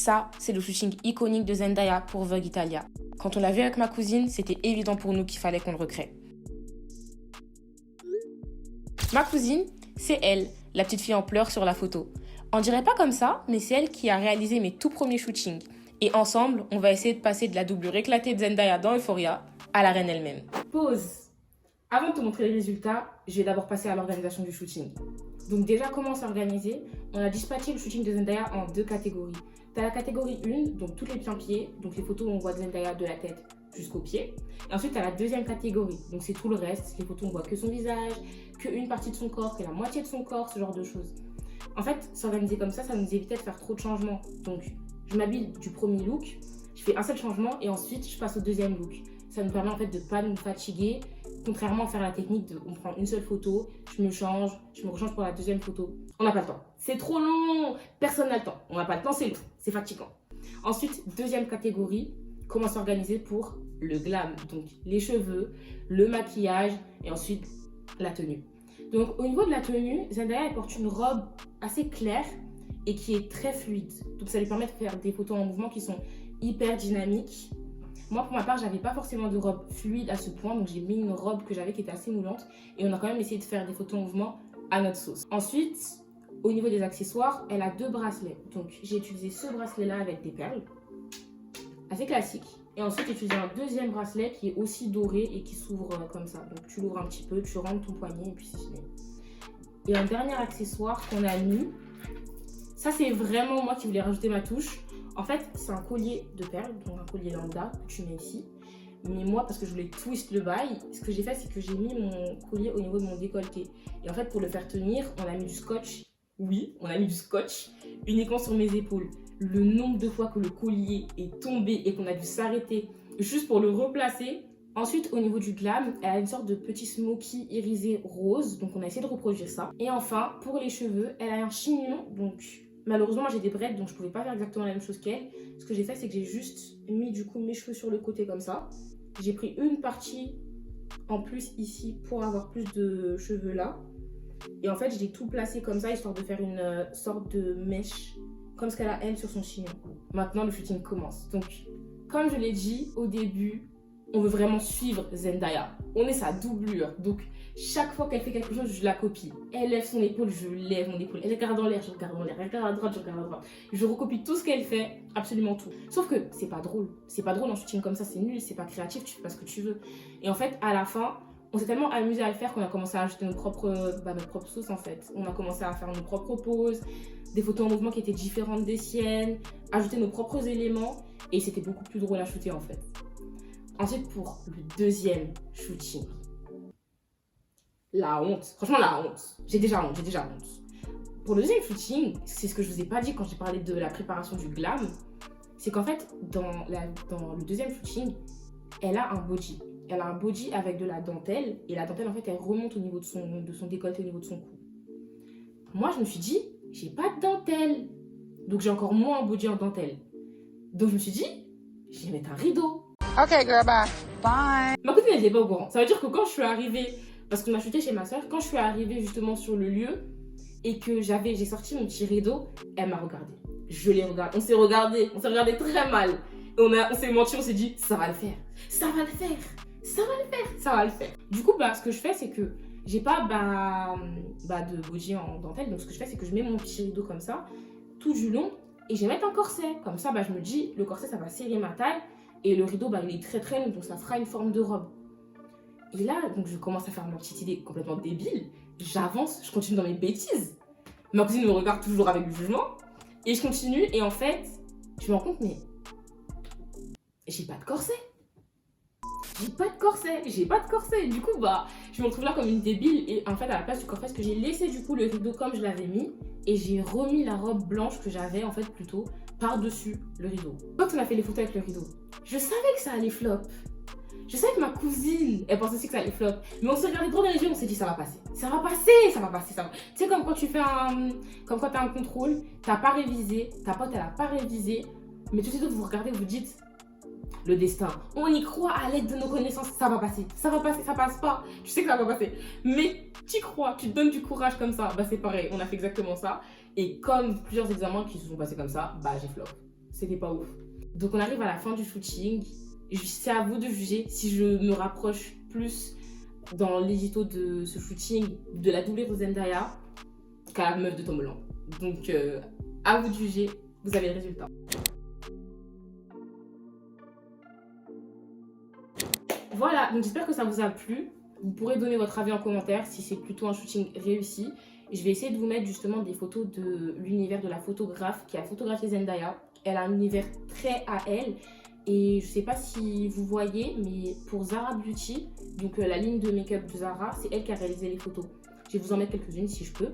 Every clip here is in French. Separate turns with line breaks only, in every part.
Ça, c'est le shooting iconique de Zendaya pour Vogue Italia. Quand on l'a vu avec ma cousine, c'était évident pour nous qu'il fallait qu'on le recrée. Ma cousine, c'est elle, la petite fille en pleurs sur la photo. On dirait pas comme ça, mais c'est elle qui a réalisé mes tout premiers shootings. Et ensemble, on va essayer de passer de la doublure éclatée de Zendaya dans Euphoria à la reine elle-même. Pause. Avant de te montrer les résultats, je vais d'abord passer à l'organisation du shooting. Donc déjà, comment s'organiser? On a dispatché le shooting de Zendaya en 2 catégories. Tu as la catégorie 1, donc toutes les pieds, donc les photos où on voit Zendaya de la tête jusqu'aux pieds. Et ensuite, tu as la deuxième catégorie, donc c'est tout le reste, les photos où on voit que son visage, qu'une partie de son corps, que la moitié de son corps, ce genre de choses. En fait, s'organiser comme ça nous évitait de faire trop de changements. Donc, je m'habille du premier look, je fais un seul changement et ensuite, je passe au deuxième look. Ça nous permet en fait de ne pas nous fatiguer, contrairement à faire la technique de on prend une seule photo, je me change, je me rechange pour la deuxième photo. On n'a pas le temps. C'est trop long, personne n'a le temps. On n'a pas le temps, c'est long, c'est fatigant. Ensuite, deuxième catégorie, comment s'organiser pour le glam. Donc, les cheveux, le maquillage et ensuite la tenue. Donc, au niveau de la tenue, Zendaya elle porte une robe assez claire et qui est très fluide. Donc, ça lui permet de faire des photos en mouvement qui sont hyper dynamiques. Moi, pour ma part, j'avais pas forcément de robe fluide à ce point, donc j'ai mis une robe que j'avais qui était assez moulante et on a quand même essayé de faire des photos en mouvement à notre sauce. Ensuite, au niveau des accessoires, elle a 2 bracelets. Donc, j'ai utilisé ce bracelet-là avec des perles, assez classique. Et ensuite, j'ai utilisé un deuxième bracelet qui est aussi doré et qui s'ouvre comme ça. Donc, tu l'ouvres un petit peu, tu rentres ton poignet et puis c'est fini. Et un dernier accessoire qu'on a mis, ça c'est vraiment moi qui voulais rajouter ma touche. En fait, c'est un collier de perles, donc un collier lambda que tu mets ici. Mais moi, parce que je voulais twist le bail, ce que j'ai fait, c'est que j'ai mis mon collier au niveau de mon décolleté. Et en fait, pour le faire tenir, on a mis du scotch. Oui, on a mis du scotch uniquement sur mes épaules. Le nombre de fois que le collier est tombé et qu'on a dû s'arrêter juste pour le replacer. Ensuite, au niveau du glam, elle a une sorte de petit smoky irisé rose. Donc, on a essayé de reproduire ça. Et enfin, pour les cheveux, elle a un chignon. Donc, malheureusement, moi, j'ai des dreads, donc je ne pouvais pas faire exactement la même chose qu'elle. Ce que j'ai fait, c'est que j'ai juste mis du coup mes cheveux sur le côté comme ça. J'ai pris une partie en plus ici pour avoir plus de cheveux là. Et en fait, j'ai tout placé comme ça, histoire de faire une sorte de mèche, comme ce qu'elle a elle sur son chignon. Maintenant, le shooting commence. Donc, comme je l'ai dit au début, on veut vraiment suivre Zendaya. On est sa doublure. Donc, chaque fois qu'elle fait quelque chose, je la copie. Elle lève son épaule, je lève mon épaule. Elle regarde en l'air, je regarde en l'air. Elle regarde à droite, je regarde à droite. Je recopie tout ce qu'elle fait, absolument tout. Sauf que c'est pas drôle. C'est pas drôle en shooting comme ça, c'est nul, c'est pas créatif, tu fais pas ce que tu veux. Et en fait, à la fin, on s'est tellement amusé à le faire qu'on a commencé à ajouter notre propre sauce en fait. On a commencé à faire nos propres poses, des photos en mouvement qui étaient différentes des siennes, ajouter nos propres éléments et c'était beaucoup plus drôle à shooter en fait. Ensuite, pour le deuxième shooting, la honte. Franchement, la honte. J'ai déjà honte. Pour le deuxième shooting, c'est ce que je vous ai pas dit quand j'ai parlé de la préparation du glam, c'est qu'en fait, dans le deuxième shooting, elle a un body. Elle a un body avec de la dentelle et la dentelle, en fait, elle remonte au niveau de son décolleté, au niveau de son cou. Moi, je me suis dit, j'ai pas de dentelle. Donc, j'ai encore moins un body en dentelle. Donc, je me suis dit, je vais mettre un rideau.
Ok, girl, bye. Bye.
Ma cousine, elle n'était pas au courant. Ça veut dire que quand je suis arrivée, parce qu'on a shooté chez ma soeur, quand je suis arrivée justement sur le lieu et que j'ai sorti mon petit rideau, elle m'a regardée. Je l'ai regardée. On s'est regardé très mal. Et on s'est menti, on s'est dit, ça va le faire. Ça va le faire. Ça va le faire. Ça va le faire. Du coup, ce que je fais, c'est que j'ai pas de body en dentelle. Donc, ce que je fais, c'est que je mets mon petit rideau comme ça, tout du long, et je vais mettre un corset. Comme ça, je me dis, le corset, ça va serrer ma taille. Et le rideau, il est très très long, donc ça fera une forme de robe. Et là, donc je commence à faire ma petite idée complètement débile. J'avance, je continue dans mes bêtises. Ma cousine me regarde toujours avec du jugement. Et je continue, et en fait, je me rends compte, mais j'ai pas de corset. J'ai pas de corset. Du coup, je me retrouve là comme une débile. Et en fait, à la place du corset, parce que j'ai laissé du coup le rideau comme je l'avais mis. Et j'ai remis la robe blanche que j'avais en fait plutôt par-dessus le rideau. Quand on a fait les photos avec le rideau, je savais que ça allait flop. Je savais que ma cousine, elle pensait aussi que ça allait flop. Mais on s'est regardé droit dans les yeux, on s'est dit ça va passer. Ça va passer. Tu sais, comme quand tu fais comme quand t'as un contrôle, t'as pas révisé, ta pote elle a pas révisé. Mais tout de suite vous regardez, vous dites, le destin. On y croit à l'aide de nos connaissances, ça va passer, ça passe pas. Tu sais que ça va passer. Mais tu crois, tu te donnes du courage comme ça. C'est pareil, on a fait exactement ça. Et comme plusieurs examens qui se sont passés comme ça, j'ai flop. c'était pas ouf. Donc on arrive à la fin du shooting. C'est à vous de juger si je me rapproche plus dans l'édito de ce shooting de la doublure de Zendaya qu'à la meuf de Tom Holland. Donc à vous de juger, vous avez le résultat. Voilà, donc j'espère que ça vous a plu. Vous pourrez donner votre avis en commentaire si c'est plutôt un shooting réussi. Et je vais essayer de vous mettre justement des photos de l'univers de la photographe qui a photographié Zendaya. Elle a un univers très à elle. Et je sais pas si vous voyez, mais pour Zara Beauty, donc la ligne de make-up de Zara, c'est elle qui a réalisé les photos. Je vais vous en mettre quelques-unes si je peux.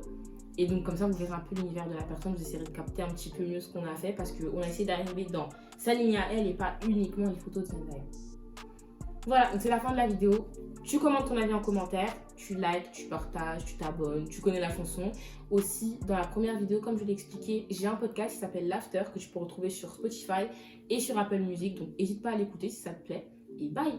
Et donc comme ça, vous verrez un peu l'univers de la personne. Vous essayerez de capter un petit peu mieux ce qu'on a fait parce qu'on a essayé d'arriver dans sa ligne à elle et pas uniquement les photos de Zendaya. Voilà, donc c'est la fin de la vidéo. Tu commentes ton avis en commentaire, tu likes, tu partages, tu t'abonnes, tu connais la chanson. Aussi, dans la première vidéo, comme je l'ai expliqué, j'ai un podcast qui s'appelle L'After que tu peux retrouver sur Spotify et sur Apple Music. Donc n'hésite pas à l'écouter si ça te plaît. Et bye!